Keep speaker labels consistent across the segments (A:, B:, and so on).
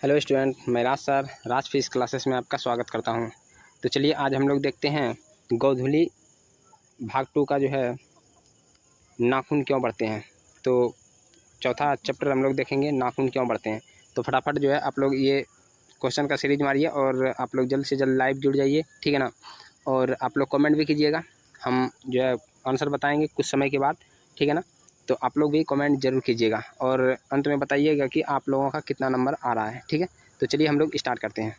A: Hello student, मैं राज sir राज physics classes में आपका स्वागत करता हूं। तो चलिए आज हम लोग देखते हैं गोधूली भाग 2 का जो है नाखून क्यों बढ़ते हैं। तो चौथा चैप्टर हम लोग देखेंगे नाखून क्यों बढ़ते हैं। तो फटाफट जो है आप लोग ये क्वेश्चन का सीरीज मारिए और आप लोग जल्द से जल्द लाइव जुड़ जाइए, ठीक है ना। और आप लोग कमेंट भी कीजिएगा, हम जो है आंसर बताएंगे कुछ समय के बाद, ठीक है ना। तो आप लोग भी कमेंट जरूर कीजिएगा और अंत में बताइएगा कि आप लोगों का कितना नंबर आ रहा है, ठीक है। तो चलिए हम लोग स्टार्ट करते हैं।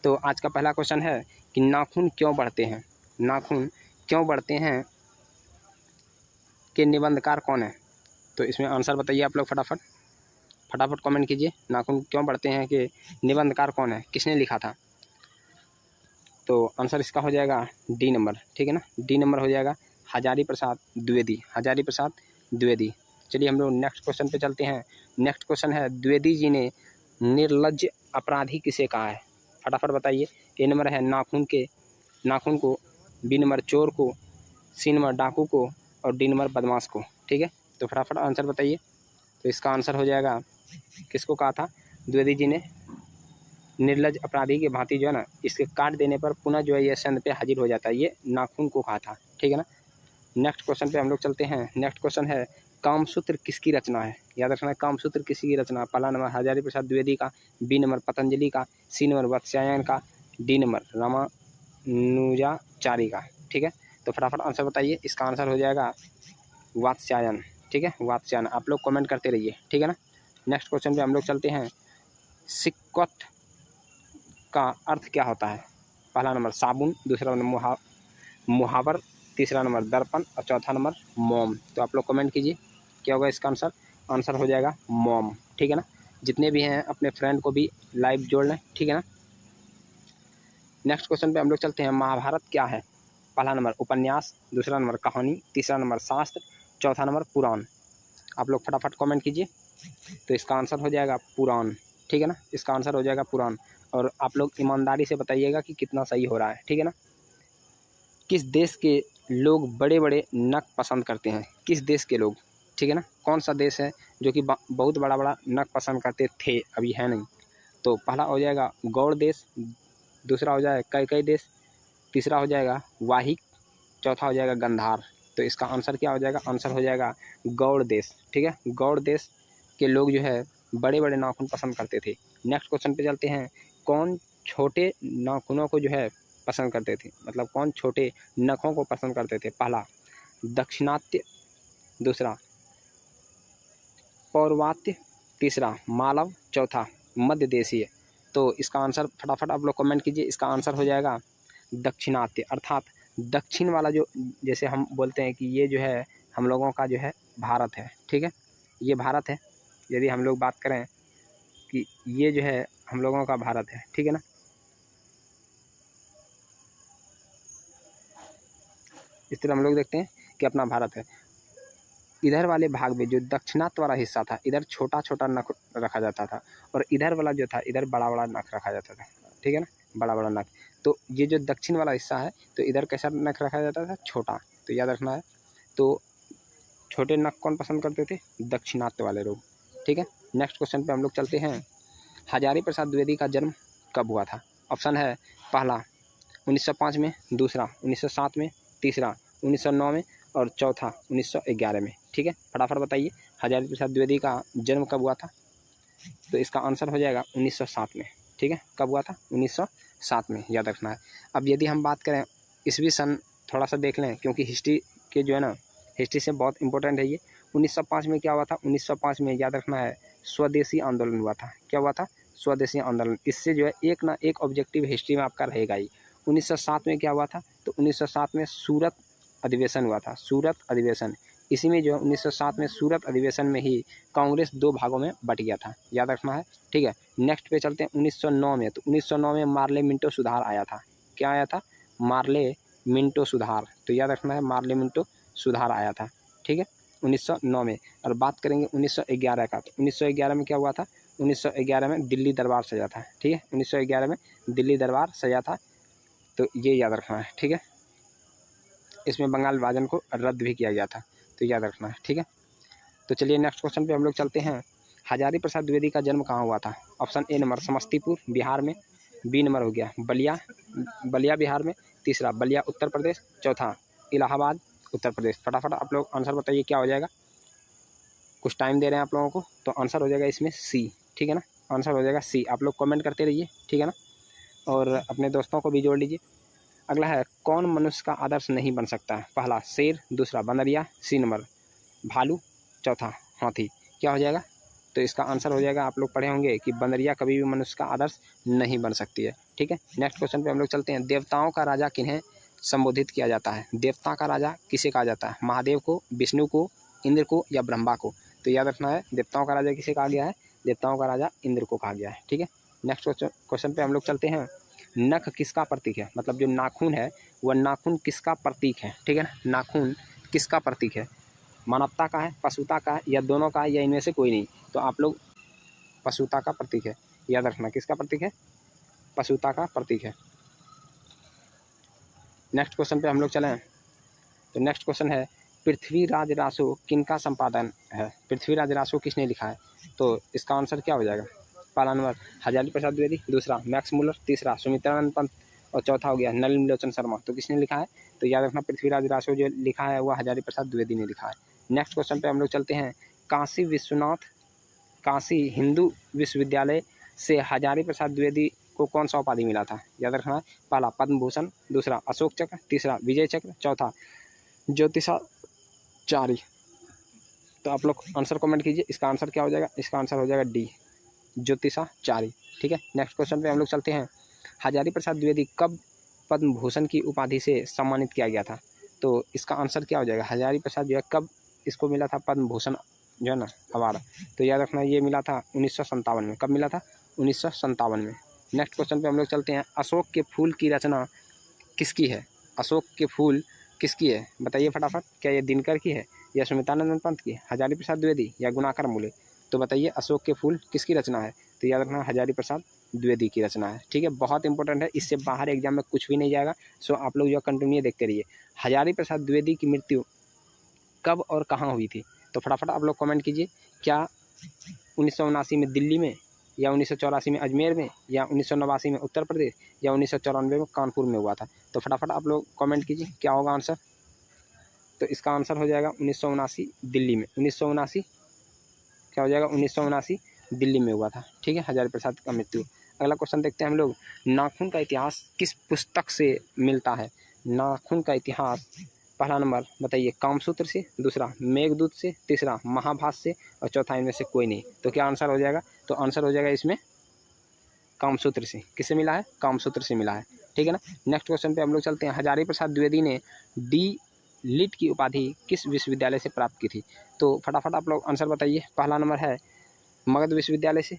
A: तो आज का पहला क्वेश्चन है कि नाखून क्यों बढ़ते हैं। नाखून क्यों बढ़ते हैं के निबंधकार कौन है। तो इसमें आंसर बताइए आप लोग फटाफट फटाफट कमेंट कीजिए। नाखून क्यों बढ़ते हैं के निबंधकार कौन है, किसने लिखा था। तो आंसर इसका हो जाएगा डी नंबर, ठीक है ना। डी नंबर हो जाएगा हजारी प्रसाद द्विवेदी, हजारी प्रसाद द्विवेदी। चलिए हम लोग नेक्स्ट क्वेश्चन पे चलते हैं। नेक्स्ट क्वेश्चन है द्विवेदी जी ने निर्लज्ज अपराधी किसे कहा है। फटाफट बताइए। ए नंबर है नाखून को, बी नंबर चोर को, सी नंबर डाकू को और डी नंबर बदमाश को, ठीक है। तो फटाफट आंसर बताइए। तो इसका आंसर हो जाएगा किसको कहा था द्विवेदी जी ने निर्लज्ज अपराधी की भांति जो है ना इसके काट देने पर पुनः जो है ये संद पे हाजिर हो जाता है, ये नाखून को कहा था, ठीक है ना। नेक्स्ट क्वेश्चन पे हम लोग चलते हैं। नेक्स्ट क्वेश्चन है कामसूत्र किसकी रचना है। याद रखना है कामसूत्र किसकी रचना। पहला नंबर हजारी प्रसाद द्विवेदी का, बी नंबर पतंजलि का, सी नंबर वात्स्यायन का, डी नंबर रामानुजाचारी का, ठीक है। तो फटाफट आंसर बताइए। इसका आंसर हो जाएगा वात्स्यायन, ठीक है, वात्स्यायन। आप लोग कमेंट करते रहिए, ठीक है ना। नेक्स्ट क्वेश्चन पे हम लोग चलते हैं। सिक्वत का अर्थ क्या होता है। पहला नंबर साबुन, दूसरा नंबर मुहावर, तीसरा नंबर दर्पण और चौथा नंबर मोम। तो आप लोग कमेंट कीजिए क्या होगा इसका आंसर। आंसर हो जाएगा मोम, ठीक है ना। जितने भी हैं अपने फ्रेंड को भी लाइव जोड़ लें, ठीक है ना। नेक्स्ट क्वेश्चन पे हम लोग चलते हैं। महाभारत क्या है। पहला नंबर उपन्यास, दूसरा नंबर कहानी, तीसरा नंबर शास्त्र, चौथा नंबर पुराण। आप लोग फटाफट कमेंट कीजिए। तो इसका आंसर हो जाएगा पुराण, ठीक है ना। इसका आंसर हो जाएगा पुराण। और आप लोग ईमानदारी से बताइएगा कि कितना सही हो रहा है, ठीक है ना। किस देश के लोग बड़े बड़े नख पसंद करते हैं। किस देश के लोग, ठीक है ना। कौन सा देश है जो कि बहुत बड़ा बड़ा नख पसंद करते थे, अभी है नहीं। तो पहला हो जाएगा गौड़ देश, दूसरा हो जाएगा कैकई देश, तीसरा हो जाएगा वाहिक, चौथा हो जाएगा गंधार। तो इसका आंसर क्या हो जाएगा। आंसर हो जाएगा गौड़ देश, ठीक है। गौड़ देश के लोग जो है बड़े बड़े नाखून पसंद करते थे। नेक्स्ट क्वेश्चन पे चलते हैं। कौन छोटे नाखूनों को जो है पसंद करते थे, मतलब कौन छोटे नखों को पसंद करते थे। पहला दक्षिणात्य, दूसरा पौर्वात्य, तीसरा मालव, चौथा मध्य देशीय। तो इसका आंसर फटाफट आप लोग कमेंट कीजिए। इसका आंसर हो जाएगा दक्षिणात्य, अर्थात दक्षिण वाला जो, जैसे हम बोलते हैं कि ये जो है हम लोगों का जो है भारत है, ठीक है। ये भारत है। यदि हम लोग बात करें कि ये जो है हम लोगों का भारत है, ठीक है ना। इस तरह हम लोग देखते हैं कि अपना भारत है। इधर वाले भाग में जो दक्षिणात्य वाला हिस्सा था, इधर छोटा छोटा नख रखा जाता था और इधर वाला जो था इधर बड़ा बड़ा नख रखा जाता था, ठीक है ना, बड़ा बड़ा नख। तो ये जो दक्षिण वाला हिस्सा है तो इधर कैसा नख रखा जाता था, छोटा। तो याद रखना है। तो छोटे नख कौन पसंद करते थे, दक्षिणात्य वाले लोग, ठीक है। नेक्स्ट क्वेश्चन पे हम लोग चलते हैं। हजारी प्रसाद द्विवेदी का जन्म कब हुआ था। ऑप्शन है पहला 1905 में, दूसरा 1907 में, तीसरा 1909 में और चौथा 1911 में, ठीक है। फटाफट बताइए हजारी प्रसाद द्विवेदी का जन्म कब हुआ था। तो इसका आंसर हो जाएगा 1907 में, ठीक है। कब हुआ था, 1907 में, याद रखना है। अब यदि हम बात करें ईस्वी सन, थोड़ा सा देख लें क्योंकि हिस्ट्री के जो है ना, हिस्ट्री से बहुत इंपॉर्टेंट है ये। 1905 में क्या हुआ था, 1905 में याद रखना है स्वदेशी आंदोलन हुआ था। क्या हुआ था, स्वदेशी आंदोलन। इससे जो है एक ना एक ऑब्जेक्टिव हिस्ट्री में आपका रहेगा ही। 1907 में क्या हुआ था, तो 1907 में सूरत अधिवेशन हुआ था, सूरत अधिवेशन। इसी में जो 1907 में सूरत अधिवेशन में ही कांग्रेस दो भागों में बट गया था, याद रखना है, ठीक है। नेक्स्ट पे चलते हैं 1909 में। तो 1909 में मार्ले मिंटो सुधार आया था। क्या आया था, मार्ले मिंटो सुधार। तो याद रखना है मार्ले मिंटो सुधार आया था, ठीक है, 1909 में। और बात करेंगे 1911 का, तो 1911 में क्या हुआ था, 1911 में दिल्ली दरबार सजा था, ठीक है। 1911 में दिल्ली दरबार सजा था। तो ये याद रखना है, ठीक है। इसमें बंगाल विभाजन को रद्द भी किया गया था, तो याद रखना है, ठीक है। तो चलिए नेक्स्ट क्वेश्चन पे हम लोग चलते हैं। हजारी प्रसाद द्विवेदी का जन्म कहाँ हुआ था? Option A number Samastipur Bihar में, बी नंबर हो गया बलिया बिहार में, तीसरा बलिया उत्तर प्रदेश, चौथा इलाहाबाद उत्तर प्रदेश। फटाफट आप लोग आंसर बताइए क्या हो जाएगा। कुछ टाइम दे रहे हैं आप लोगों को, तो आंसर हो जाएगा इसमें सी, ठीक है ना। आंसर हो जाएगा सी। आप लोग कमेंट करते रहिए, ठीक है ना, और अपने दोस्तों को भी जोड़ लीजिए। अगला है कौन मनुष्य का आदर्श नहीं बन सकता है? पहला शेर, दूसरा बंदरिया, सी नंबर भालू, चौथा हाथी। क्या हो जाएगा? तो इसका आंसर हो जाएगा, आप लोग पढ़े होंगे कि बंदरिया कभी भी मनुष्य का आदर्श नहीं बन सकती है, ठीक है। नेक्स्ट क्वेश्चन पे हम लोग चलते हैं। देवताओं का राजा किन्हें संबोधित किया जाता है? देवता का राजा किसे कहा जाता है? महादेव को, विष्णु को, इंद्र को या ब्रह्मा को? तो याद रखना है, देवताओं का राजा किसे कहा गया है? देवताओं का राजा इंद्र को कहा गया है, ठीक है। नेक्स्ट क्वेश्चन पे हम लोग चलते हैं। नख किसका प्रतीक है? मतलब जो नाखून है वह नाखून किसका प्रतीक है, ठीक है ना। नाखून किसका प्रतीक है? मानवता का है, पशुता का है, या दोनों का है, या इनमें से कोई नहीं? तो आप लोग पशुता का प्रतीक है, याद रखना। किसका प्रतीक है? पशुता का प्रतीक है। नेक्स्ट क्वेश्चन पे हम लोग चलें। तो नेक्स्ट क्वेश्चन है पृथ्वीराज रासो किनका संपादन है? पृथ्वीराज रासो किसने लिखा है? तो इसका आंसर क्या हो जाएगा? पहला नंबर हजारी प्रसाद द्विवेदी, दूसरा मैक्स मुलर, तीसरा सुमित्रानंद पंत और चौथा हो गया नलिनी लोचन शर्मा। तो किसने लिखा है? तो याद रखना पृथ्वीराज रासो जो लिखा है वह हजारी प्रसाद द्विवेदी ने लिखा है। नेक्स्ट क्वेश्चन पे हम लोग चलते हैं। काशी हिंदू विश्वविद्यालय से हजारी प्रसाद द्विवेदी को कौन सा उपाधि मिला था? याद रखना है, पहला पद्म भूषण, दूसरा अशोक चक्र, तीसरा विजय चक्र, चौथा ज्योतिषाचार्य। तो आप लोग आंसर कमेंट कीजिए, इसका आंसर क्या हो जाएगा? इसका आंसर हो जाएगा डी, ज्योतिषाचार्य, ठीक है। नेक्स्ट क्वेश्चन पे हम लोग चलते हैं। हजारी प्रसाद द्विवेदी कब पद्म भूषण की उपाधि से सम्मानित किया गया था? तो इसका आंसर क्या हो जाएगा? हजारी प्रसाद जो है कब इसको मिला था पद्म भूषण जो है ना अवार्ड? तो याद रखना ये मिला था 1957 में। कब मिला था? 1957 में। नेक्स्ट क्वेश्चन पे हम लोग चलते हैं। अशोक के फूल की रचना किसकी है? अशोक के फूल किसकी है? बताइए फटाफट। क्या ये दिनकर की है, या सुमित्रानंद पंत की, हजारी प्रसाद द्विवेदी या गुणाकर मूले? तो बताइए अशोक के फूल किसकी रचना है? तो याद रखना हजारी प्रसाद द्विवेदी की रचना है, ठीक है। बहुत इंपॉर्टेंट है, इससे बाहर एग्जाम में कुछ भी नहीं जाएगा। सो आप लोग जो कंटिन्यू देखते रहिए। हजारी प्रसाद द्विवेदी की मृत्यु कब और कहाँ हुई थी? तो फटाफट आप लोग कमेंट कीजिए। क्या 1979 में दिल्ली में, या 1984 में अजमेर में, या 1989 में उत्तर प्रदेश, या 1994 में कानपुर में हुआ था? तो फटाफट आप लोग कमेंट कीजिए क्या होगा आंसर। तो इसका आंसर हो जाएगा 1979 दिल्ली में। 1979 क्या हो जाएगा? 1979 दिल्ली में हुआ था, ठीक है, हजारी प्रसाद का मृत्यु। अगला क्वेश्चन देखते हैं हम लोग। नाखून का इतिहास किस पुस्तक से मिलता है? नाखून का इतिहास पहला नंबर बताइए कामसूत्र से, दूसरा मेघदूत से, तीसरा महाभाष्य से और चौथा इनमें से कोई नहीं। तो क्या आंसर हो जाएगा? तो आंसर हो जाएगा इसमें कामसूत्र से। किससे मिला है? कामसूत्र से मिला है, ठीक है ना। नेक्स्ट क्वेश्चन पे हम लोग चलते हैं। हजारी प्रसाद द्विवेदी ने डी लिट की उपाधि किस विश्वविद्यालय से प्राप्त की थी? तो फटाफट आप लोग आंसर बताइए। पहला नंबर है मगध विश्वविद्यालय से,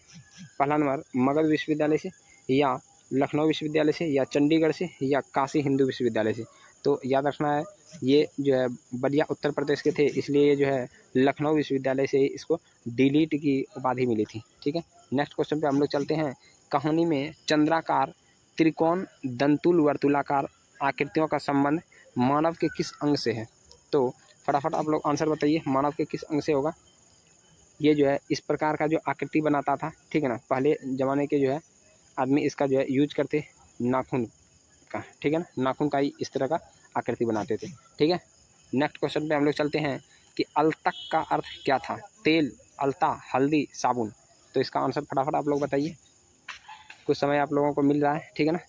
A: पहला नंबर मगध विश्वविद्यालय से, या लखनऊ विश्वविद्यालय से, या चंडीगढ़ से, या काशी हिंदू विश्वविद्यालय से? तो याद रखना है ये जो है बलिया उत्तर प्रदेश के थे, इसलिए जो है लखनऊ विश्वविद्यालय से इसको डिलीट की उपाधि मिली थी, ठीक है। नेक्स्ट क्वेश्चन पे हम लोग चलते हैं। कहानी में चंद्राकार, त्रिकोण, दंतुल, वर्तुलाकार आकृतियों का संबंध मानव के किस अंग से है? तो फटाफट आप लोग आंसर बताइए, मानव के किस अंग से होगा? ये जो है इस प्रकार का जो आकृति बनाता था, ठीक है ना, पहले ज़माने के जो है आदमी इसका जो है यूज करते नाखून का, ठीक है ना, नाखून का ही इस तरह का आकृति बनाते थे, ठीक है। नेक्स्ट क्वेश्चन पे हम लोग चलते हैं कि अलतक का अर्थ क्या था? तेल, अलता, हल्दी, साबुन? तो इसका आंसर फटाफट आप लोग बताइए, कुछ समय आप लोगों को मिल रहा है, ठीक है ना।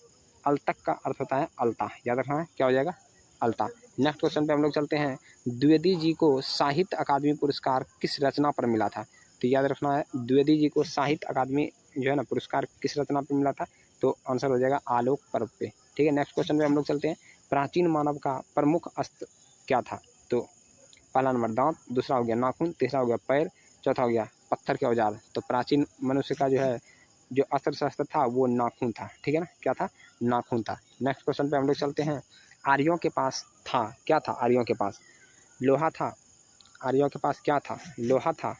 A: अलतक का अर्थ होता है अलता, याद रखना है क्या हो जाएगा? अलता। नेक्स्ट क्वेश्चन पे हम लोग चलते हैं। द्विवेदी जी को साहित्य अकादमी पुरस्कार किस रचना पर मिला था? तो याद रखना है द्विवेदी जी को साहित्य अकादमी जो है ना पुरस्कार किस रचना पर मिला था? तो आंसर हो जाएगा आलोक पर्व पे, ठीक है। नेक्स्ट क्वेश्चन पे हम लोग चलते हैं। प्राचीन मानव का प्रमुख अस्त्र क्या था? तो पहला नंबर दांत, दूसरा हो गया नाखून, तीसरा हो गया पैर, चौथा हो गया पत्थर के औजार। तो प्राचीन मनुष्य का जो है जो अस्त्र शस्त्र था वो नाखून था, ठीक है ना। क्या था? नाखून था। नेक्स्ट क्वेश्चन पे हम लोग चलते हैं। आर्यों के पास था क्या था? आर्यों के पास लोहा था। आर्यों के पास क्या था? लोहा था,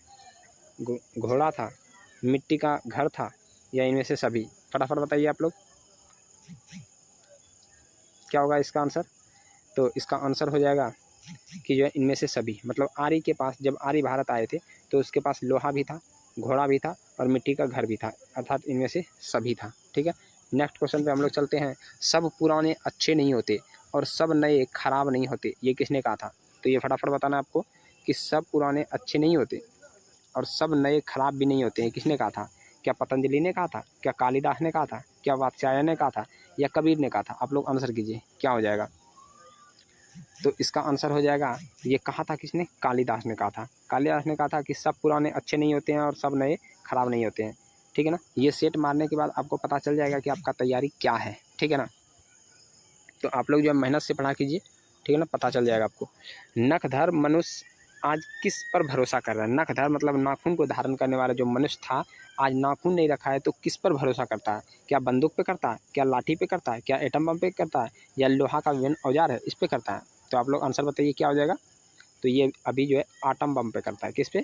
A: घोड़ा था, मिट्टी का घर था, या इनमें से सभी? फटाफट बताइए आप लोग क्या होगा इसका आंसर। तो इसका आंसर हो जाएगा कि जो है इनमें से सभी, मतलब आर्य के पास, जब आर्य भारत आए थे तो उसके पास लोहा भी था, घोड़ा भी था और मिट्टी का घर भी था, अर्थात इनमें से सभी था। ठीक है, नेक्स्ट क्वेश्चन पे हम लोग चलते हैं। सब पुराने अच्छे नहीं होते और सब नए खराब नहीं होते, ये किसने कहा था? तो ये फटाफट बताना है आपको कि सब पुराने अच्छे नहीं होते और सब नए खराब भी नहीं होते हैं, किसने कहा था? क्या पतंजलि ने कहा था? क्या कालिदास ने कहा था? क्या वात्स्यायन ने कहा था? या कबीर ने कहा था? आप लोग आंसर कीजिए, क्या हो जाएगा? तो इसका आंसर हो जाएगा, ये कहा था किसने? कालिदास ने कहा था। कालिदास ने कहा था कि सब पुराने अच्छे नहीं होते हैं और सब नए खराब नहीं होते हैं। ठीक है ना, ये सेट मारने के बाद आपको पता चल जाएगा कि आपका तैयारी क्या है। ठीक है ना, तो आप लोग जो है मेहनत से पढ़ा कीजिए। ठीक है ना, पता चल जाएगा आपको। नखधर मनुष्य आज किस पर भरोसा कर रहा है? नखधर मतलब नाखून को धारण करने वाला जो मनुष्य था, आज नाखून नहीं रखा है तो किस पर भरोसा करता है? क्या बंदूक पे करता है? क्या लाठी पे करता है? क्या एटम बम पे करता है? या लोहा का विभिन्न औजार है इस पे करता है? तो आप लोग आंसर बताइए, क्या हो जाएगा? तो ये अभी जो है आटम बम पे करता है। किस पे?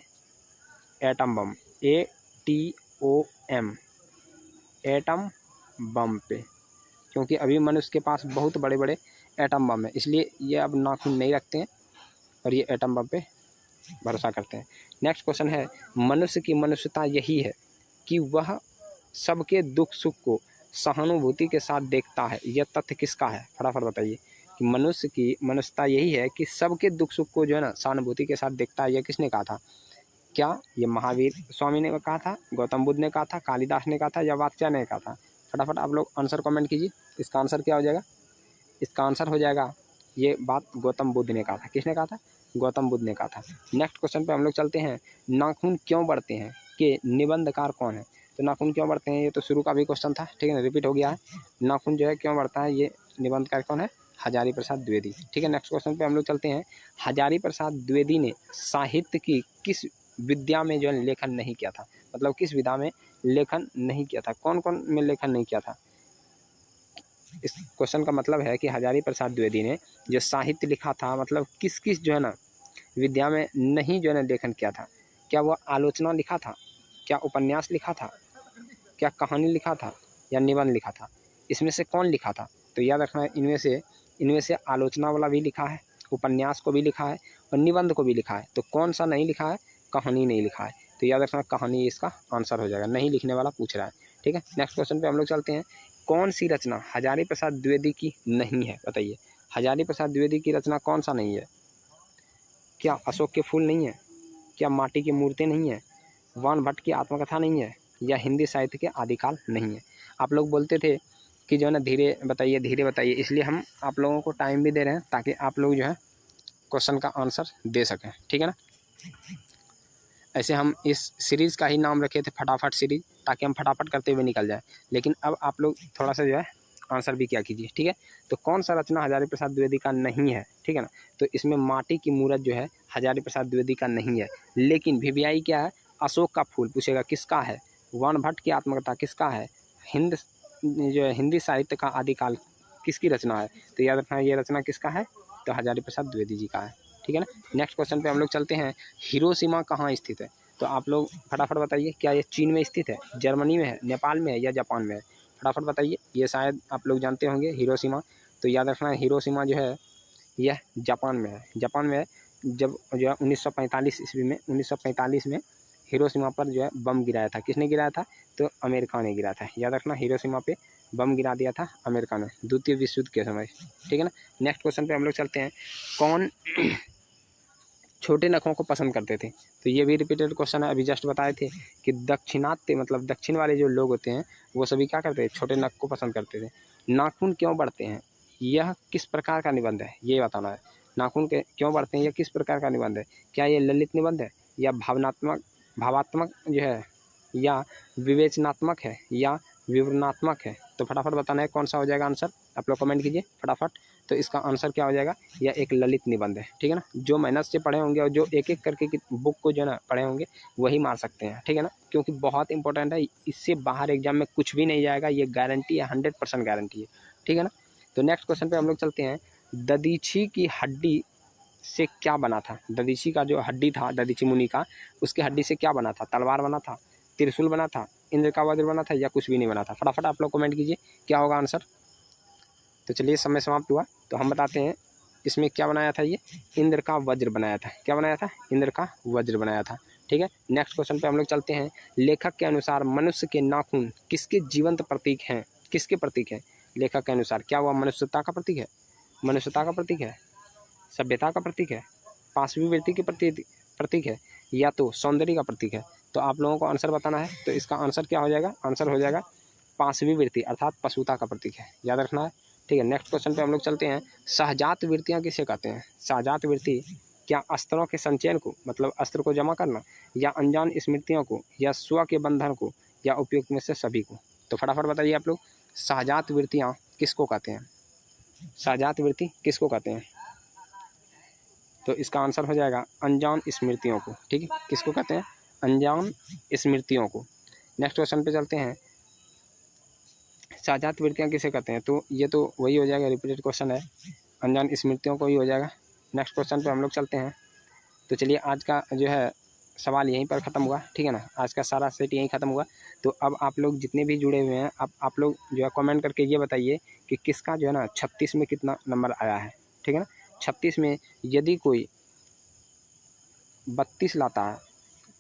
A: Atom bomb, ATOM, atom bomb पे। क्योंकि अभी मनुष्य के पास बहुत बड़े बड़े एटम बम है, इसलिए ये अब नाखून नहीं रखते हैं और ये एटम बम पे भरोसा करते हैं। नेक्स्ट क्वेश्चन है, मनुष्य की मनुष्यता यही है कि वह सबके दुख सुख को सहानुभूति के साथ देखता है, यह तथ्य किसका है? फटाफट बताइए कि मनुष्य की मनुष्यता यही है कि सबके दुख सुख को जो है ना सहानुभूति के साथ देखता है, यह किसने कहा था? क्या ये महावीर स्वामी ने कहा था, गौतम बुद्ध ने कहा था, कालिदास ने कहा था, या वात्स्यायन ने कहा था? फटाफट आप लोग आंसर कमेंट कीजिए। इसका आंसर क्या हो जाएगा? इसका आंसर हो जाएगा, ये बात गौतम बुद्ध ने कहा था। किसने कहा था? गौतम बुद्ध ने कहा था। नेक्स्ट क्वेश्चन पे हम लोग चलते हैं, नाखून क्यों बढ़ते हैं के निबंधकार कौन है? तो नाखून क्यों बढ़ते हैं, ये तो शुरू का भी क्वेश्चन था, ठीक है ना, रिपीट हो गया है। नाखून जो है क्यों बढ़ता है, ये निबंधकार कौन है? हजारी प्रसाद द्विवेदी। ठीक है, नेक्स्ट क्वेश्चन पे हम लोग चलते हैं, हजारी प्रसाद द्विवेदी ने साहित्य की किस विद्या में जो है लेखन नहीं किया था? मतलब किस विधा में लेखन नहीं किया था? कौन कौन में लेखन नहीं किया था? इस क्वेश्चन का मतलब है कि हजारी प्रसाद द्विवेदी ने जो साहित्य लिखा था, मतलब किस किस जो है ना विद्या में नहीं जो है ना लेखन किया था? क्या वह आलोचना लिखा था? क्या उपन्यास लिखा था? क्या कहानी लिखा था? या निबंध लिखा था? इसमें से कौन लिखा था? तो याद रखना, इनमें से आलोचना वाला भी लिखा है, उपन्यास को भी लिखा है और निबंध को भी लिखा है। तो कौन सा नहीं लिखा है? कहानी नहीं लिखा है। तो याद रखना, कहानी इसका आंसर हो जाएगा, नहीं लिखने वाला पूछ रहा है। ठीक है, नेक्स्ट क्वेश्चन पे हम लोग चलते हैं, कौन सी रचना हजारी प्रसाद द्विवेदी की नहीं है? बताइए, हजारी प्रसाद द्विवेदी की रचना कौन सा नहीं है? क्या अशोक के फूल नहीं है? क्या माटी की मूर्तें नहीं है? वान भट्ट की आत्मकथा नहीं है? या हिंदी साहित्य के आदिकाल नहीं है? आप लोग बोलते थे कि जो है ना धीरे बताइए, धीरे बताइए, इसलिए हम आप लोगों को टाइम भी दे रहे हैं ताकि आप लोग जो है क्वेश्चन का आंसर दे सकें। ठीक है ना, ऐसे हम इस सीरीज़ का ही नाम रखे थे फटाफट सीरीज, ताकि हम फटाफट करते हुए निकल जाए। लेकिन अब आप लोग थोड़ा सा जो है आंसर भी क्या कीजिए। ठीक है, तो कौन सा रचना हजारी प्रसाद द्विवेदी का नहीं है? ठीक है ना, तो इसमें माटी की मूरत जो है हजारी प्रसाद द्विवेदी का नहीं है। लेकिन वीवीआई क्या है? अशोक का फूल पूछेगा, किसका है? वान भट्ट की आत्मकथा किसका है? हिंद जो है हिंदी साहित्य का आदिकाल किसकी रचना है? तो याद रखना, ये रचना किसका है? तो हजारी प्रसाद द्विवेदी जी का है। ठीक है ना, नेक्स्ट क्वेश्चन पे हम लोग चलते हैं, हिरोशिमा कहाँ स्थित है? तो आप लोग फटाफट बताइए, क्या ये चीन में स्थित है, जर्मनी में है, नेपाल में है, या जापान में है? फटाफट बताइए, ये शायद आप लोग जानते होंगे हिरोशिमा। तो याद रखना, हिरोशिमा जो है यह जापान में है। जापान में है, जब जो है 1945 ईस्वी में 1945 में हिरोशिमा पर जो है बम गिराया था। किसने गिराया था? तो अमेरिका ने गिराया था। याद रखना, हिरोशिमा पे बम गिरा दिया था अमेरिका ने, द्वितीय विश्व युद्ध के समय। ठीक है ना, नेक्स्ट क्वेश्चन पे हम लोग चलते हैं, कौन छोटे नखों को पसंद करते थे? तो ये भी रिपीटेड क्वेश्चन है, अभी जस्ट बताए थे कि दक्षिणात्य मतलब दक्षिण वाले जो लोग होते हैं वो सभी क्या करते हैं? छोटे नख को पसंद करते थे। नाखून क्यों बढ़ते हैं, यह किस प्रकार का निबंध है? ये बताना है, नाखून के क्यों बढ़ते हैं, यह किस प्रकार का निबंध है? क्या ये ललित निबंध है, या भावात्मक जो है, या विवेचनात्मक है, या विवरणात्मक है? तो फटाफट बताना है कौन सा हो जाएगा आंसर, आप लोग कमेंट कीजिए फटाफट। तो इसका आंसर क्या हो जाएगा? यह एक ललित निबंध है। ठीक है ना, जो मेहनत से पढ़े होंगे और जो एक एक करके बुक को जो है ना पढ़े होंगे वही मार सकते हैं। ठीक है ना, क्योंकि बहुत इंपॉर्टेंट है, इससे बाहर एग्जाम में कुछ भी नहीं जाएगा, ये गारंटी है, 100% गारंटी है। ठीक है ना, तो नेक्स्ट क्वेश्चन पे हम लोग चलते हैं, ददीची की हड्डी से क्या बना था? ददीची का जो हड्डी था, ददीची मुनि का, उसके हड्डी से क्या बना था? तलवार बना था, त्रिशूल बना था, इंद्र का वज्र बना था, या कुछ भी नहीं बना था? फटाफट आप लोग कमेंट कीजिए, क्या होगा आंसर। तो चलिए, समय समाप्त हुआ, तो हम बताते हैं इसमें क्या बनाया था, ये इंद्र का वज्र बनाया था। क्या बनाया था? इंद्र का वज्र बनाया था। ठीक। ठीक है। नेक्स्ट क्वेश्चन पे हम लोग चलते हैं। लेखक के अनुसार मनुष्य के नाखून किसके जीवंत प्रतीक हैं? किसके प्रतीक है लेखक के अनुसार? क्या वह मनुष्यता का प्रतीक है? मनुष्यता का प्रतीक है, सभ्यता का प्रतीक है, पांचवी वृत्ति के प्रतीक है, या तो सौंदर्य का प्रतीक है? तो आप लोगों को आंसर बताना है। तो इसका आंसर क्या हो जाएगा? आंसर हो जाएगा पांचवी वृत्ति अर्थात पशुता का प्रतीक है, याद रखना है। ठीक है, नेक्स्ट क्वेश्चन पे हम लोग चलते हैं। सहजात वृत्तियां किसे कहते हैं? सहजात वृत्ति क्या अस्त्रों के संचयन को, मतलब अस्त्र को जमा करना, या अनजान स्मृतियों को, या स्व के बंधन को, या उपयुक्त में से सभी को? तो फटाफट बताइए आप लोग, सहजात वृत्तियां किसको कहते हैं? सहजात वृत्ति किसको कहते हैं? तो इसका आंसर हो जाएगा अनजान स्मृतियों को। ठीक है, किसको कहते हैं? अनजान स्मृतियों को। नेक्स्ट क्वेश्चन पे चलते हैं। सहजात वृत्तियां किसे कहते हैं? तो ये तो वही हो जाएगा, रिपीटेड क्वेश्चन है, अनजान स्मृतियों को ही हो जाएगा। नेक्स्ट क्वेश्चन पे हम लोग चलते हैं। तो चलिए आज का जो है सवाल यहीं पर ख़त्म हुआ, ठीक है ना। आज का सारा सेट यहीं ख़त्म हुआ। तो अब आप लोग जितने भी जुड़े हुए हैं, अब आप लोग जो है कमेंट करके ये बताइए कि किसका जो है ना 36 में कितना नंबर आया है, ठीक है ना। 36 में यदि कोई 32 लाता है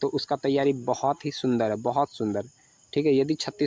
A: तो उसका तैयारी बहुत ही सुंदर है, बहुत सुंदर, ठीक है। यदि 36